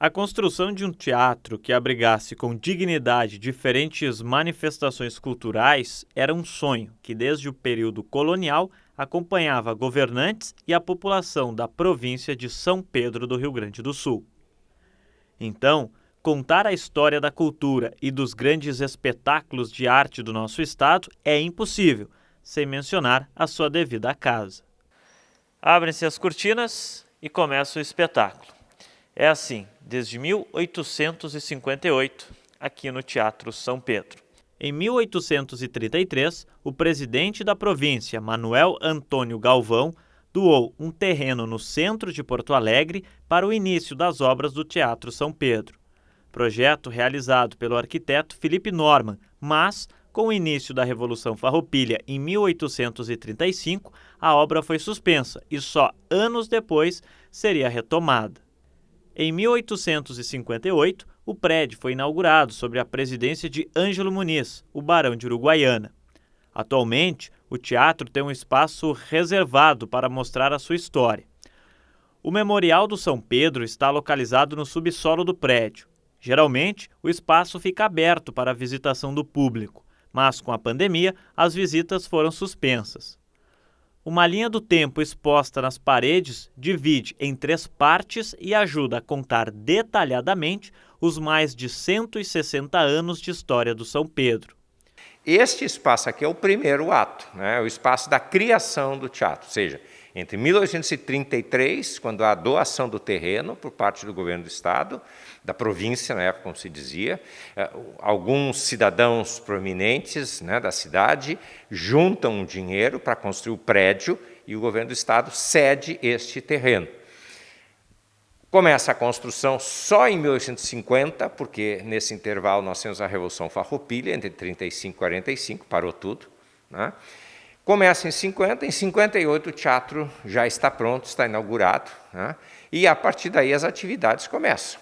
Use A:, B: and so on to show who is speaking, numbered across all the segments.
A: A construção de um teatro que abrigasse com dignidade diferentes manifestações culturais era um sonho que, desde o período colonial, acompanhava governantes e a população da província de São Pedro do Rio Grande do Sul. Então, contar a história da cultura e dos grandes espetáculos de arte do nosso estado é impossível, sem mencionar a sua devida casa. Abrem-se as cortinas e começa o espetáculo. É assim, desde 1858, aqui no Teatro São Pedro. Em 1833, o presidente da província, Manuel Antônio Galvão, doou um terreno no centro de Porto Alegre para o início das obras do Teatro São Pedro. Projeto realizado pelo arquiteto Felipe Norman, mas, com o início da Revolução Farroupilha em 1835, a obra foi suspensa e só anos depois seria retomada. Em 1858, o prédio foi inaugurado sob a presidência de Ângelo Muniz, o barão de Uruguaiana. Atualmente, o teatro tem um espaço reservado para mostrar a sua história. O Memorial do São Pedro está localizado no subsolo do prédio. Geralmente, o espaço fica aberto para a visitação do público, mas com a pandemia, as visitas foram suspensas. Uma linha do tempo exposta nas paredes divide em 3 partes e ajuda a contar detalhadamente os mais de 160 anos de história do São Pedro.
B: Este espaço aqui é o primeiro ato, né? O espaço da criação do teatro, ou seja, entre 1833, quando há a doação do terreno por parte do governo do estado, da província, na época, como se dizia, alguns cidadãos proeminentes, né, da cidade juntam dinheiro para construir o prédio e o governo do estado cede este terreno. Começa a construção só em 1850, porque nesse intervalo nós temos a Revolução Farroupilha, entre 35 e 45, parou tudo, né? Começa em 50, em 58 o teatro já está pronto, está inaugurado, né? E a partir daí as atividades começam.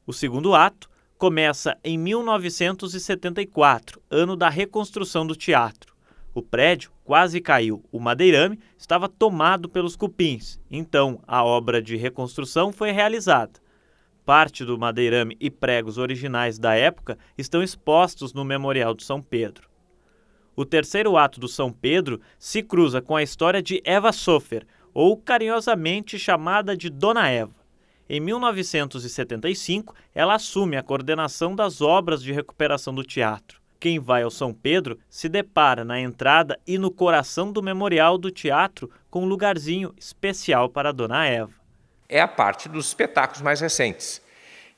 A: O segundo ato começa em 1974, ano da reconstrução do teatro. O prédio quase caiu, o madeirame estava tomado pelos cupins, então a obra de reconstrução foi realizada. Parte do madeirame e pregos originais da época estão expostos no Memorial do São Pedro. O terceiro ato do São Pedro se cruza com a história de Eva Sofer, ou carinhosamente chamada de Dona Eva. Em 1975, ela assume a coordenação das obras de recuperação do teatro. Quem vai ao São Pedro se depara na entrada e no coração do memorial do teatro com um lugarzinho especial para a Dona Eva.
B: É a parte dos espetáculos mais recentes.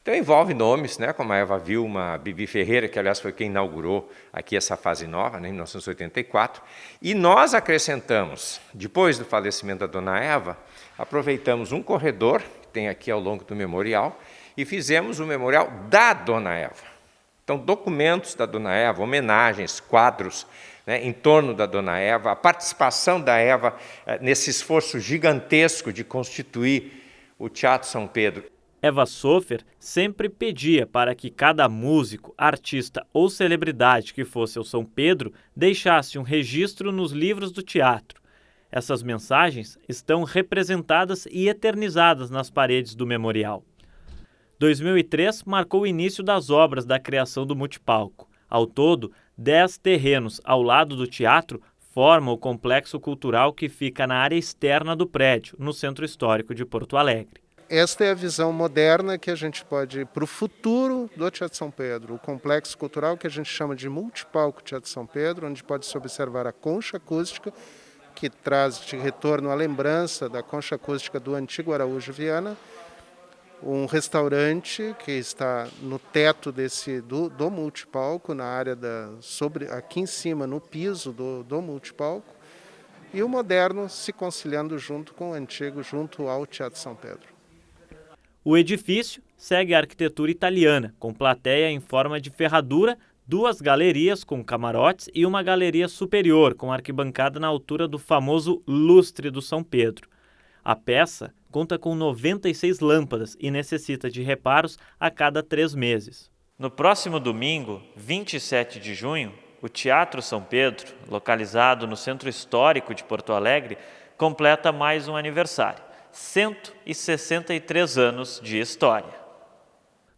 B: Então envolve nomes, né, como a Eva Vilma, Bibi Ferreira, que aliás foi quem inaugurou aqui essa fase nova, né, em 1984, e nós acrescentamos, depois do falecimento da Dona Eva, aproveitamos um corredor, que tem aqui ao longo do memorial, e fizemos o memorial da Dona Eva. Então documentos da Dona Eva, homenagens, quadros, né, em torno da Dona Eva, a participação da Eva nesse esforço gigantesco de constituir o Teatro São Pedro.
A: Eva Sofer sempre pedia para que cada músico, artista ou celebridade que fosse ao São Pedro deixasse um registro nos livros do teatro. Essas mensagens estão representadas e eternizadas nas paredes do memorial. 2003 marcou o início das obras da criação do multipalco. Ao todo, 10 terrenos ao lado do teatro formam o complexo cultural que fica na área externa do prédio, no Centro Histórico de Porto Alegre.
C: Esta é a visão moderna que a gente pode, para o futuro do Teatro São Pedro, o complexo cultural que a gente chama de multipalco Teatro São Pedro, onde pode-se observar a concha acústica, que traz de retorno a lembrança da concha acústica do antigo Araújo Viana, um restaurante que está no teto do multipalco, na área aqui em cima, no piso do multipalco, e o moderno se conciliando junto com o antigo, junto ao Teatro São Pedro.
A: O edifício segue a arquitetura italiana, com plateia em forma de ferradura, 2 galerias com camarotes e uma galeria superior com arquibancada na altura do famoso lustre do São Pedro. A peça conta com 96 lâmpadas e necessita de reparos a cada 3 meses. No próximo domingo, 27 de junho, o Teatro São Pedro, localizado no Centro Histórico de Porto Alegre, completa mais um aniversário. 163 anos de história.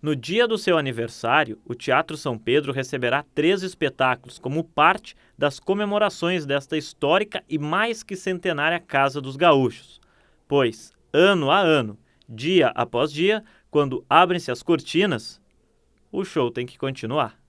A: No dia do seu aniversário, o Teatro São Pedro receberá 3 espetáculos como parte das comemorações desta histórica e mais que centenária Casa dos Gaúchos. Pois, ano a ano, dia após dia, quando abrem-se as cortinas, o show tem que continuar.